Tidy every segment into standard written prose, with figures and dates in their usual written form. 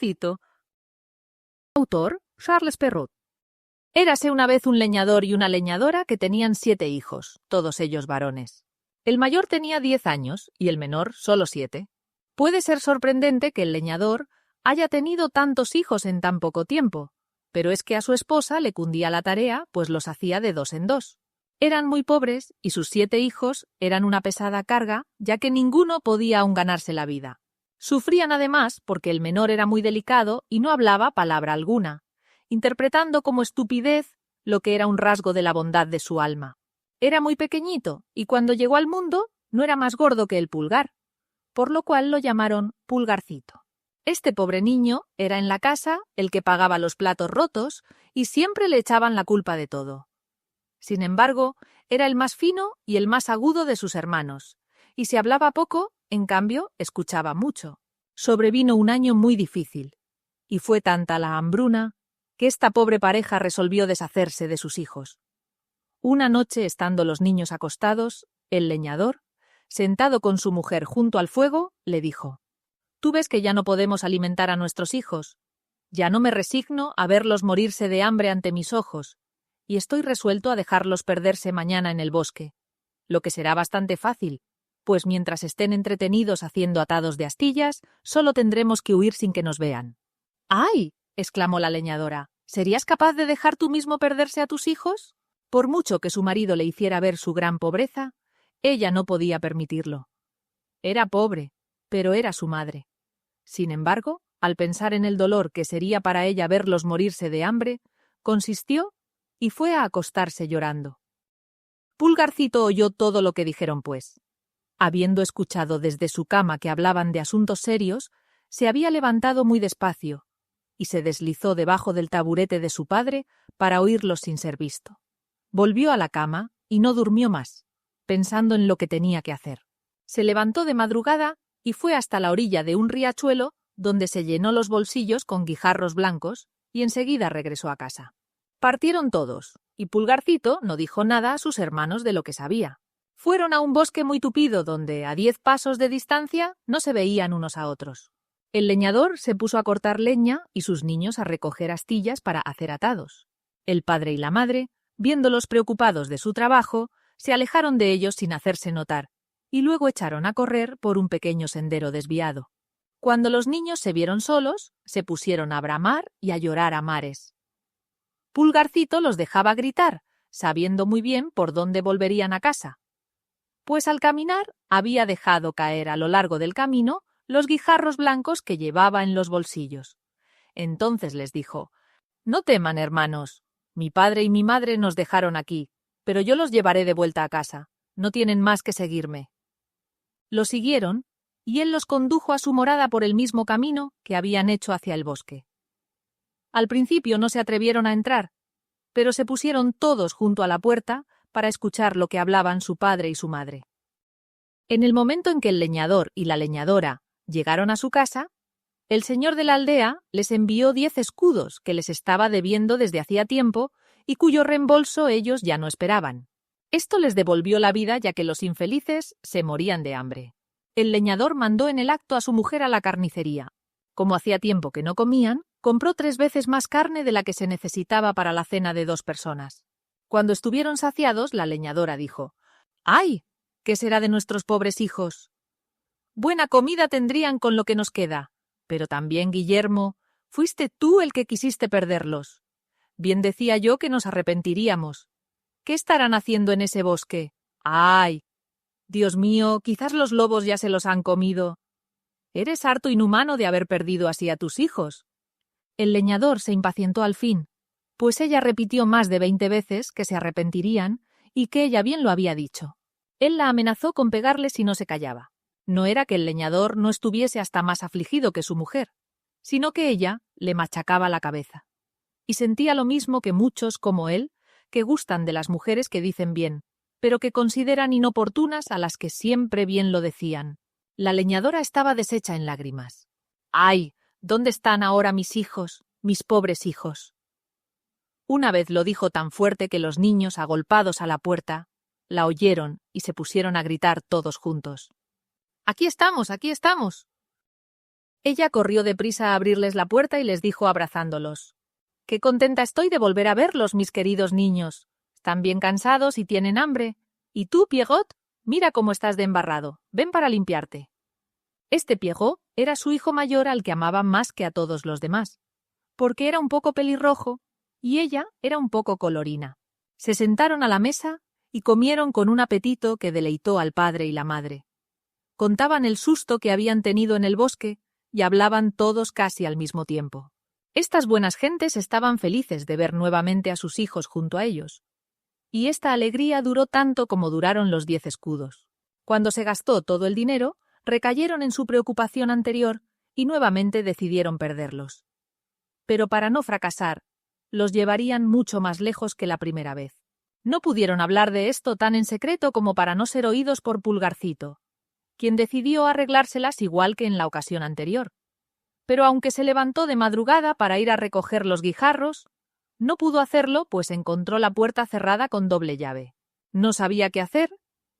Pulgarcito. Autor, Charles Perrault. Érase una vez un leñador y una leñadora que tenían 7 hijos, todos ellos varones. El mayor tenía 10 años y el menor solo 7. Puede ser sorprendente que el leñador haya tenido tantos hijos en tan poco tiempo, pero es que a su esposa le cundía la tarea, pues los hacía de 2 en 2. Eran muy pobres y sus 7 hijos eran una pesada carga, ya que ninguno podía aún ganarse la vida. Sufrían además porque el menor era muy delicado y no hablaba palabra alguna, interpretando como estupidez lo que era un rasgo de la bondad de su alma. Era muy pequeñito y cuando llegó al mundo no era más gordo que el pulgar, por lo cual lo llamaron Pulgarcito. Este pobre niño era en la casa el que pagaba los platos rotos y siempre le echaban la culpa de todo. Sin embargo, era el más fino y el más agudo de sus hermanos, y si hablaba poco, en cambio, escuchaba mucho. Sobrevino un año muy difícil, y fue tanta la hambruna que esta pobre pareja resolvió deshacerse de sus hijos. Una noche, estando los niños acostados, el leñador, sentado con su mujer junto al fuego, le dijo: «Tú ves que ya no podemos alimentar a nuestros hijos. Ya no me resigno a verlos morirse de hambre ante mis ojos, y estoy resuelto a dejarlos perderse mañana en el bosque, lo que será bastante fácil, pues mientras estén entretenidos haciendo atados de astillas, solo tendremos que huir sin que nos vean». «¡Ay!», exclamó la leñadora, «¿serías capaz de dejar tú mismo perderse a tus hijos?». Por mucho que su marido le hiciera ver su gran pobreza, ella no podía permitirlo. Era pobre, pero era su madre. Sin embargo, al pensar en el dolor que sería para ella verlos morirse de hambre, consistió y fue a acostarse llorando. Pulgarcito oyó todo lo que dijeron, pues. Habiendo escuchado desde su cama que hablaban de asuntos serios, se había levantado muy despacio y se deslizó debajo del taburete de su padre para oírlos sin ser visto. Volvió a la cama y no durmió más, pensando en lo que tenía que hacer. Se levantó de madrugada y fue hasta la orilla de un riachuelo, donde se llenó los bolsillos con guijarros blancos y enseguida regresó a casa. Partieron todos, y Pulgarcito no dijo nada a sus hermanos de lo que sabía. Fueron a un bosque muy tupido donde, a 10 pasos de distancia, no se veían unos a otros. El leñador se puso a cortar leña y sus niños a recoger astillas para hacer atados. El padre y la madre, viéndolos preocupados de su trabajo, se alejaron de ellos sin hacerse notar, y luego echaron a correr por un pequeño sendero desviado. Cuando los niños se vieron solos, se pusieron a bramar y a llorar a mares. Pulgarcito los dejaba gritar, sabiendo muy bien por dónde volverían a casa, pues al caminar había dejado caer a lo largo del camino los guijarros blancos que llevaba en los bolsillos. Entonces les dijo: «No teman, hermanos. Mi padre y mi madre nos dejaron aquí, pero yo los llevaré de vuelta a casa. No tienen más que seguirme». Lo siguieron, y él los condujo a su morada por el mismo camino que habían hecho hacia el bosque. Al principio no se atrevieron a entrar, pero se pusieron todos junto a la puerta para escuchar lo que hablaban su padre y su madre. En el momento en que el leñador y la leñadora llegaron a su casa, el señor de la aldea les envió 10 escudos que les estaba debiendo desde hacía tiempo y cuyo reembolso ellos ya no esperaban. Esto les devolvió la vida, ya que los infelices se morían de hambre. El leñador mandó en el acto a su mujer a la carnicería. Como hacía tiempo que no comían, compró 3 veces más carne de la que se necesitaba para la cena de 2 personas. Cuando estuvieron saciados, la leñadora dijo: «¡Ay! ¿Qué será de nuestros pobres hijos? Buena comida tendrían con lo que nos queda. Pero también, Guillermo, fuiste tú el que quisiste perderlos. Bien decía yo que nos arrepentiríamos. ¿Qué estarán haciendo en ese bosque? ¡Ay! Dios mío, quizás los lobos ya se los han comido. Eres harto inhumano de haber perdido así a tus hijos». El leñador se impacientó al fin, pues ella repitió más de 20 veces que se arrepentirían y que ella bien lo había dicho. Él la amenazó con pegarle si no se callaba. No era que el leñador no estuviese hasta más afligido que su mujer, sino que ella le machacaba la cabeza. Y sentía lo mismo que muchos como él, que gustan de las mujeres que dicen bien, pero que consideran inoportunas a las que siempre bien lo decían. La leñadora estaba deshecha en lágrimas. «¡Ay! ¿Dónde están ahora mis hijos, mis pobres hijos?». Una vez lo dijo tan fuerte que los niños, agolpados a la puerta, la oyeron y se pusieron a gritar todos juntos: «¡Aquí estamos, aquí estamos!». Ella corrió deprisa a abrirles la puerta y les dijo abrazándolos: «Qué contenta estoy de volver a verlos, mis queridos niños. Están bien cansados y tienen hambre. Y tú, Pierrot, mira cómo estás de embarrado. Ven para limpiarte». Este Pierrot era su hijo mayor al que amaba más que a todos los demás, porque era un poco pelirrojo y ella era un poco colorina. Se sentaron a la mesa y comieron con un apetito que deleitó al padre y la madre. Contaban el susto que habían tenido en el bosque y hablaban todos casi al mismo tiempo. Estas buenas gentes estaban felices de ver nuevamente a sus hijos junto a ellos, y esta alegría duró tanto como duraron los 10 escudos. Cuando se gastó todo el dinero, recayeron en su preocupación anterior y nuevamente decidieron perderlos. Pero para no fracasar, los llevarían mucho más lejos que la primera vez. No pudieron hablar de esto tan en secreto como para no ser oídos por Pulgarcito, quien decidió arreglárselas igual que en la ocasión anterior. Pero aunque se levantó de madrugada para ir a recoger los guijarros, no pudo hacerlo, pues encontró la puerta cerrada con doble llave. No sabía qué hacer,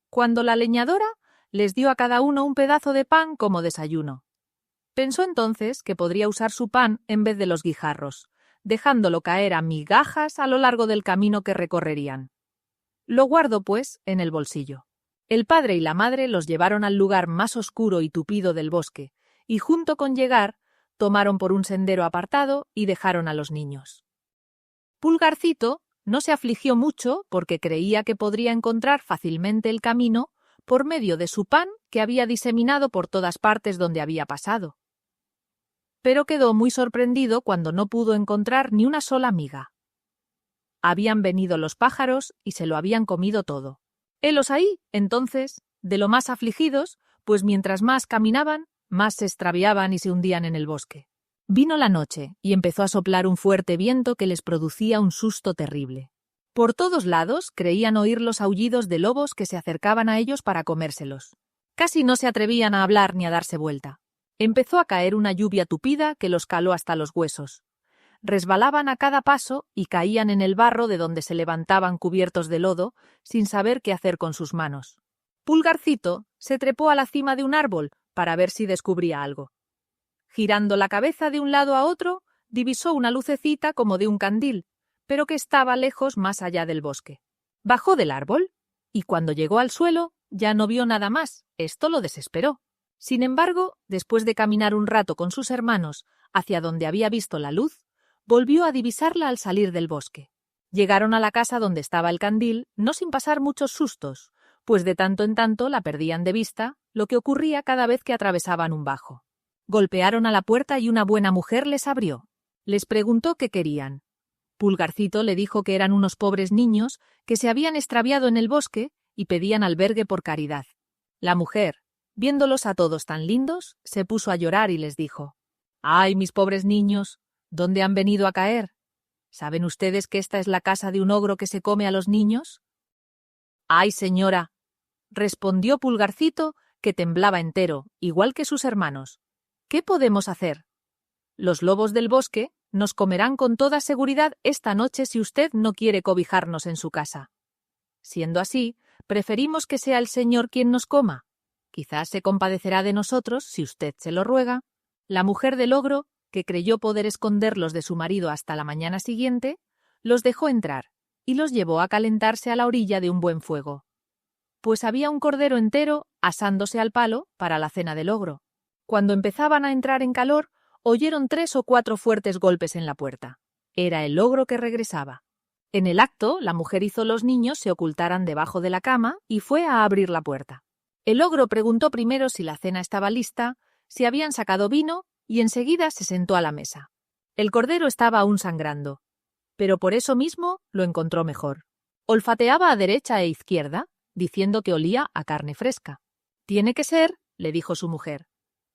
cuando la leñadora les dio a cada uno un pedazo de pan como desayuno. Pensó entonces que podría usar su pan en vez de los guijarros, dejándolo caer a migajas a lo largo del camino que recorrerían. Lo guardó, pues, en el bolsillo. El padre y la madre los llevaron al lugar más oscuro y tupido del bosque, y junto con llegar, tomaron por un sendero apartado y dejaron a los niños. Pulgarcito no se afligió mucho porque creía que podría encontrar fácilmente el camino por medio de su pan que había diseminado por todas partes donde había pasado. Pero quedó muy sorprendido cuando no pudo encontrar ni una sola miga. Habían venido los pájaros y se lo habían comido todo. Helos ahí, entonces, de lo más afligidos, pues mientras más caminaban, más se extraviaban y se hundían en el bosque. Vino la noche y empezó a soplar un fuerte viento que les producía un susto terrible. Por todos lados creían oír los aullidos de lobos que se acercaban a ellos para comérselos. Casi no se atrevían a hablar ni a darse vuelta. Empezó a caer una lluvia tupida que los caló hasta los huesos. Resbalaban a cada paso y caían en el barro de donde se levantaban cubiertos de lodo, sin saber qué hacer con sus manos. Pulgarcito se trepó a la cima de un árbol para ver si descubría algo. Girando la cabeza de un lado a otro, divisó una lucecita como de un candil, pero que estaba lejos más allá del bosque. Bajó del árbol, y cuando llegó al suelo ya no vio nada más. Esto lo desesperó. Sin embargo, después de caminar un rato con sus hermanos hacia donde había visto la luz, volvió a divisarla al salir del bosque. Llegaron a la casa donde estaba el candil, no sin pasar muchos sustos, pues de tanto en tanto la perdían de vista, lo que ocurría cada vez que atravesaban un bajo. Golpearon a la puerta y una buena mujer les abrió. Les preguntó qué querían. Pulgarcito le dijo que eran unos pobres niños que se habían extraviado en el bosque y pedían albergue por caridad. La mujer, viéndolos a todos tan lindos, se puso a llorar y les dijo: «¡Ay, mis pobres niños! ¿Dónde han venido a caer? ¿Saben ustedes que esta es la casa de un ogro que se come a los niños?» «¡Ay, señora!», respondió Pulgarcito, que temblaba entero, igual que sus hermanos. «¿Qué podemos hacer? Los lobos del bosque nos comerán con toda seguridad esta noche si usted no quiere cobijarnos en su casa. Siendo así, preferimos que sea el Señor quien nos coma. Quizás se compadecerá de nosotros si usted se lo ruega». La mujer del ogro, que creyó poder esconderlos de su marido hasta la mañana siguiente, los dejó entrar y los llevó a calentarse a la orilla de un buen fuego, pues había un cordero entero asándose al palo para la cena del ogro. Cuando empezaban a entrar en calor, oyeron 3 o 4 fuertes golpes en la puerta. Era el ogro que regresaba. En el acto, la mujer hizo los niños se ocultaran debajo de la cama y fue a abrir la puerta. El ogro preguntó primero si la cena estaba lista, si habían sacado vino, y enseguida se sentó a la mesa. El cordero estaba aún sangrando, pero por eso mismo lo encontró mejor. Olfateaba a derecha e izquierda, diciendo que olía a carne fresca. «Tiene que ser», le dijo su mujer,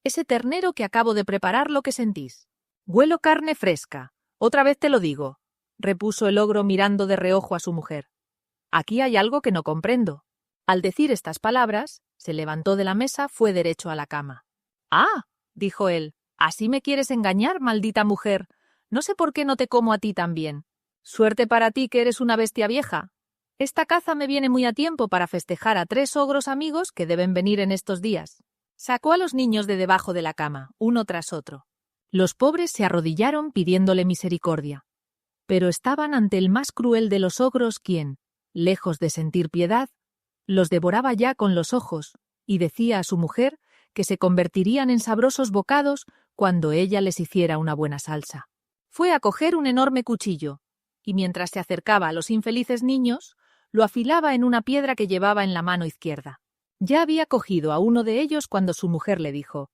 «ese ternero que acabo de preparar lo que sentís». «Huelo carne fresca, otra vez te lo digo», repuso el ogro mirando de reojo a su mujer. «Aquí hay algo que no comprendo». Al decir estas palabras, se levantó de la mesa, fue derecho a la cama. «Ah», dijo él, «¿así me quieres engañar, maldita mujer? No sé por qué no te como a ti también. Suerte para ti que eres una bestia vieja. Esta caza me viene muy a tiempo para festejar a 3 ogros amigos que deben venir en estos días. Sacó a los niños de debajo de la cama, uno tras otro. Los pobres se arrodillaron pidiéndole misericordia. Pero estaban ante el más cruel de los ogros quien, lejos de sentir piedad, los devoraba ya con los ojos y decía a su mujer que se convertirían en sabrosos bocados cuando ella les hiciera una buena salsa. Fue a coger un enorme cuchillo y mientras se acercaba a los infelices niños, lo afilaba en una piedra que llevaba en la mano izquierda. Ya había cogido a uno de ellos cuando su mujer le dijo: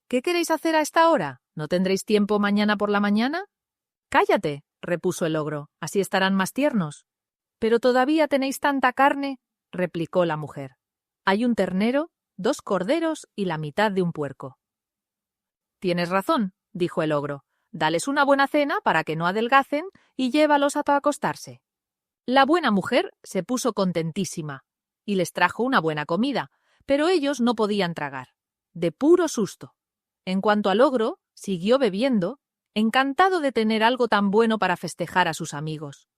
«¿Qué queréis hacer a esta hora? ¿No tendréis tiempo mañana por la mañana?» «Cállate», repuso el ogro, «así estarán más tiernos». «¿Pero todavía tenéis tanta carne?», replicó la mujer. «Hay un ternero, 2 corderos y la mitad de un puerco». «Tienes razón», dijo el ogro. «Dales una buena cena para que no adelgacen y llévalos a acostarse». La buena mujer se puso contentísima y les trajo una buena comida, pero ellos no podían tragar, de puro susto. En cuanto al ogro, siguió bebiendo, encantado de tener algo tan bueno para festejar a sus amigos.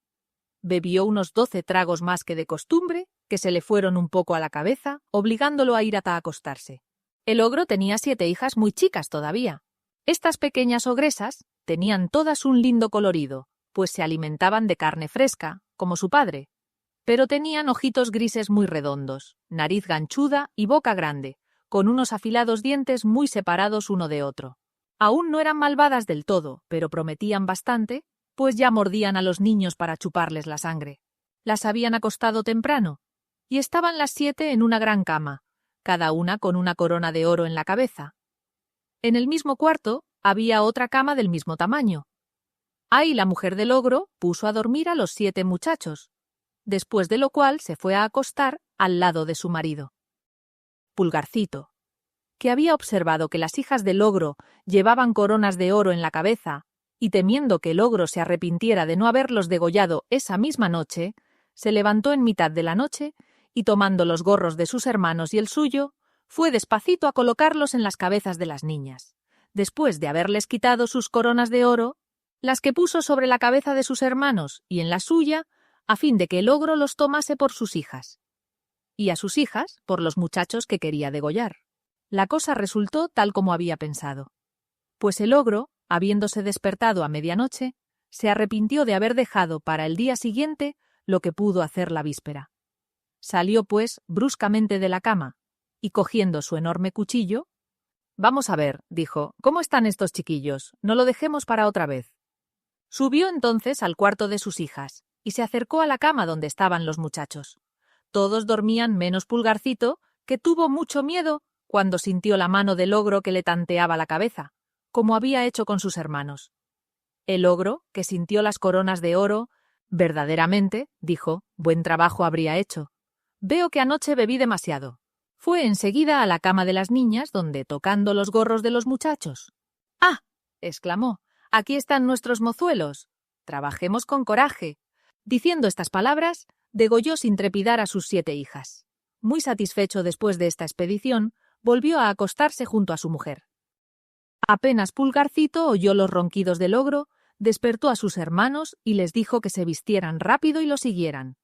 Bebió unos 12 tragos más que de costumbre, que se le fueron un poco a la cabeza, obligándolo a ir a acostarse. El ogro tenía 7 hijas muy chicas todavía. Estas pequeñas ogresas tenían todas un lindo colorido, pues se alimentaban de carne fresca, como su padre, pero tenían ojitos grises muy redondos, nariz ganchuda y boca grande, con unos afilados dientes muy separados uno de otro. Aún no eran malvadas del todo, pero prometían bastante, pues ya mordían a los niños para chuparles la sangre. Las habían acostado temprano, y estaban las 7 en una gran cama, cada una con una corona de oro en la cabeza. En el mismo cuarto había otra cama del mismo tamaño. Ahí la mujer del ogro puso a dormir a los 7 muchachos, después de lo cual se fue a acostar al lado de su marido. Pulgarcito, que había observado que las hijas del ogro llevaban coronas de oro en la cabeza, y temiendo que el ogro se arrepintiera de no haberlos degollado esa misma noche, se levantó en mitad de la noche y, tomando los gorros de sus hermanos y el suyo, fue despacito a colocarlos en las cabezas de las niñas. Después de haberles quitado sus coronas de oro, las que puso sobre la cabeza de sus hermanos y en la suya, a fin de que el ogro los tomase por sus hijas, y a sus hijas por los muchachos que quería degollar. La cosa resultó tal como había pensado, pues el ogro, habiéndose despertado a medianoche, se arrepintió de haber dejado para el día siguiente lo que pudo hacer la víspera. Salió, pues, bruscamente de la cama, y cogiendo su enorme cuchillo: «Vamos a ver», dijo, «¿cómo están estos chiquillos? No lo dejemos para otra vez». Subió entonces al cuarto de sus hijas, y se acercó a la cama donde estaban los muchachos. Todos dormían menos Pulgarcito, que tuvo mucho miedo cuando sintió la mano del ogro que le tanteaba la cabeza, como había hecho con sus hermanos. El ogro, que sintió las coronas de oro, verdaderamente, dijo, buen trabajo habría hecho. Veo que anoche bebí demasiado. Fue enseguida a la cama de las niñas, donde, tocando los gorros de los muchachos. «¡Ah!», exclamó, «aquí están nuestros mozuelos. Trabajemos con coraje». Diciendo estas palabras, degolló sin trepidar a sus 7 hijas. Muy satisfecho después de esta expedición, volvió a acostarse junto a su mujer. Apenas Pulgarcito oyó los ronquidos del ogro, despertó a sus hermanos y les dijo que se vistieran rápido y lo siguieran.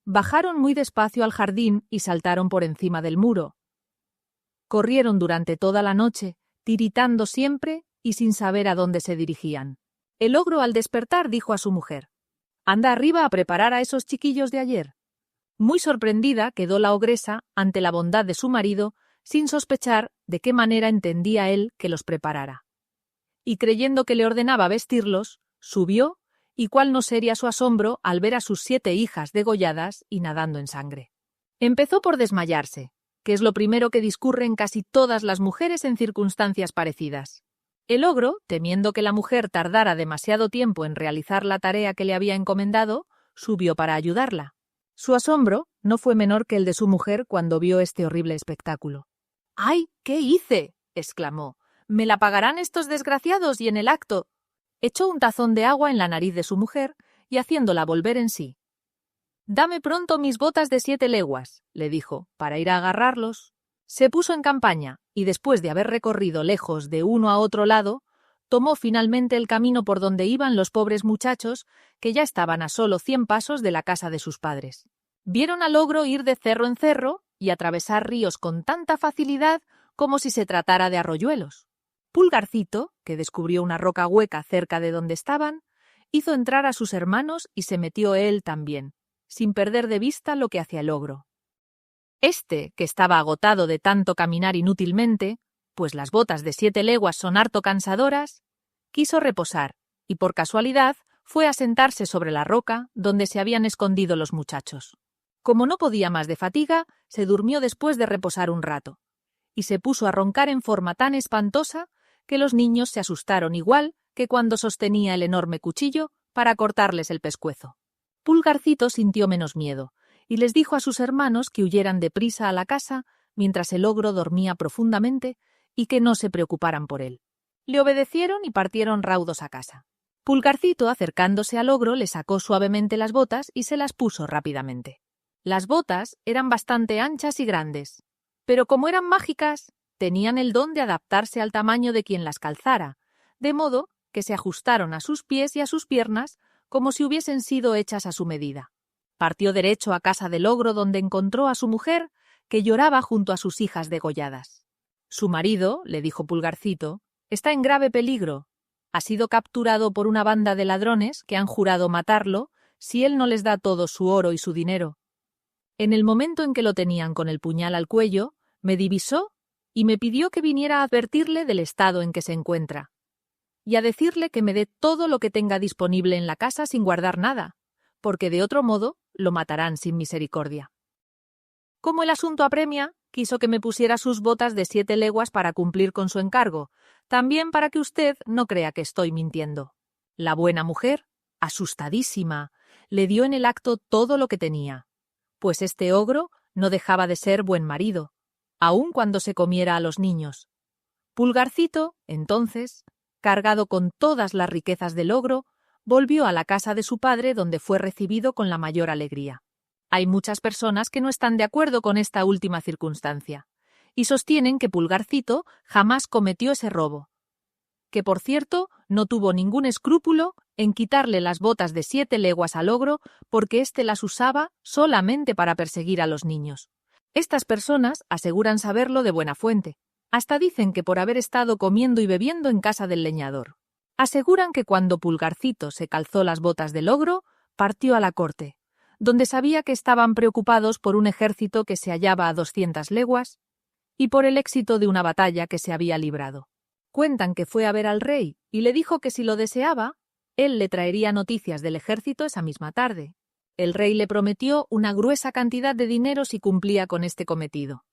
Bajaron muy despacio al jardín y saltaron por encima del muro. Corrieron durante toda la noche, tiritando siempre y sin saber a dónde se dirigían. El ogro, al despertar, dijo a su mujer: «Anda arriba a preparar a esos chiquillos de ayer». Muy sorprendida quedó la ogresa ante la bondad de su marido, sin sospechar de qué manera entendía él que los preparara. Y creyendo que le ordenaba vestirlos, subió, y cuál no sería su asombro al ver a sus 7 hijas degolladas y nadando en sangre. Empezó por desmayarse, que es lo primero que discurre en casi todas las mujeres en circunstancias parecidas. El ogro, temiendo que la mujer tardara demasiado tiempo en realizar la tarea que le había encomendado, subió para ayudarla. Su asombro no fue menor que el de su mujer cuando vio este horrible espectáculo. «¡Ay, qué hice!», exclamó. «Me la pagarán estos desgraciados», y en el acto echó un tazón de agua en la nariz de su mujer y haciéndola volver en sí. «Dame pronto mis botas de 7 leguas», le dijo, «para ir a agarrarlos». Se puso en campaña y después de haber recorrido lejos de uno a otro lado, tomó finalmente el camino por donde iban los pobres muchachos que ya estaban a solo 100 pasos de la casa de sus padres. Vieron al ogro ir de cerro en cerro y atravesar ríos con tanta facilidad como si se tratara de arroyuelos. Pulgarcito, que descubrió una roca hueca cerca de donde estaban, hizo entrar a sus hermanos y se metió él también, sin perder de vista lo que hacía el ogro. Este, que estaba agotado de tanto caminar inútilmente, pues las botas de 7 leguas son harto cansadoras, quiso reposar, y por casualidad fue a sentarse sobre la roca donde se habían escondido los muchachos. Como no podía más de fatiga, se durmió después de reposar un rato, y se puso a roncar en forma tan espantosa que los niños se asustaron igual que cuando sostenía el enorme cuchillo para cortarles el pescuezo. Pulgarcito sintió menos miedo, y les dijo a sus hermanos que huyeran deprisa a la casa mientras el ogro dormía profundamente y que no se preocuparan por él. Le obedecieron y partieron raudos a casa. Pulgarcito, acercándose al ogro, le sacó suavemente las botas y se las puso rápidamente. Las botas eran bastante anchas y grandes, pero como eran mágicas, tenían el don de adaptarse al tamaño de quien las calzara, de modo que se ajustaron a sus pies y a sus piernas como si hubiesen sido hechas a su medida. Partió derecho a casa del ogro, donde encontró a su mujer, que lloraba junto a sus hijas degolladas. Su marido, le dijo Pulgarcito, está en grave peligro. Ha sido capturado por una banda de ladrones que han jurado matarlo si él no les da todo su oro y su dinero. En el momento en que lo tenían con el puñal al cuello, me divisó y me pidió que viniera a advertirle del estado en que se encuentra, y a decirle que me dé todo lo que tenga disponible en la casa sin guardar nada, porque de otro modo lo matarán sin misericordia. Como el asunto apremia, quiso que me pusiera sus botas de 7 leguas para cumplir con su encargo, también para que usted no crea que estoy mintiendo. La buena mujer, asustadísima, le dio en el acto todo lo que tenía, pues este ogro no dejaba de ser buen marido, aun cuando se comiera a los niños. Pulgarcito, entonces, cargado con todas las riquezas del ogro, volvió a la casa de su padre, donde fue recibido con la mayor alegría. Hay muchas personas que no están de acuerdo con esta última circunstancia, y sostienen que Pulgarcito jamás cometió ese robo, que por cierto no tuvo ningún escrúpulo en quitarle las botas de 7 leguas al ogro porque éste las usaba solamente para perseguir a los niños. Estas personas aseguran saberlo de buena fuente. Hasta dicen que por haber estado comiendo y bebiendo en casa del leñador. Aseguran que cuando Pulgarcito se calzó las botas del ogro, partió a la corte, donde sabía que estaban preocupados por un ejército que se hallaba a 200 leguas y por el éxito de una batalla que se había librado. Cuentan que fue a ver al rey y le dijo que si lo deseaba, él le traería noticias del ejército esa misma tarde. El rey le prometió una gruesa cantidad de dinero si cumplía con este cometido.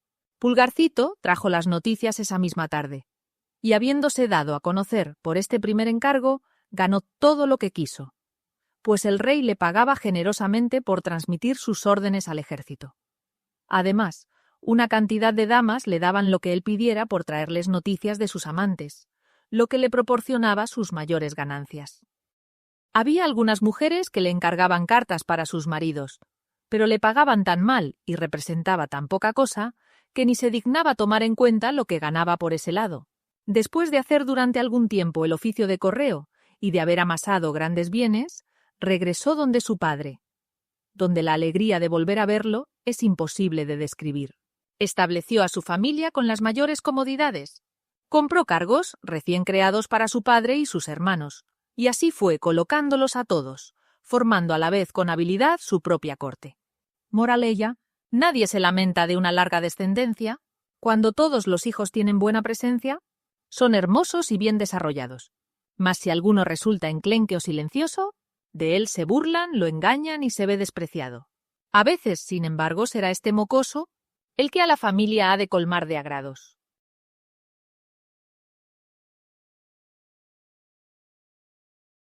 Pulgarcito trajo las noticias esa misma tarde, y habiéndose dado a conocer por este primer encargo, ganó todo lo que quiso, pues el rey le pagaba generosamente por transmitir sus órdenes al ejército. Además, una cantidad de damas le daban lo que él pidiera por traerles noticias de sus amantes, lo que le proporcionaba sus mayores ganancias. Había algunas mujeres que le encargaban cartas para sus maridos, pero le pagaban tan mal y representaba tan poca cosa que ni se dignaba tomar en cuenta lo que ganaba por ese lado. Después de hacer durante algún tiempo el oficio de correo y de haber amasado grandes bienes, regresó donde su padre, donde la alegría de volver a verlo es imposible de describir. Estableció a su familia con las mayores comodidades. Compró cargos recién creados para su padre y sus hermanos, y así fue colocándolos a todos, formando a la vez con habilidad su propia corte. Moraleja: nadie se lamenta de una larga descendencia. Cuando todos los hijos tienen buena presencia, son hermosos y bien desarrollados. Mas si alguno resulta enclenque o silencioso, de él se burlan, lo engañan y se ve despreciado. A veces, sin embargo, será este mocoso el que a la familia ha de colmar de agrados.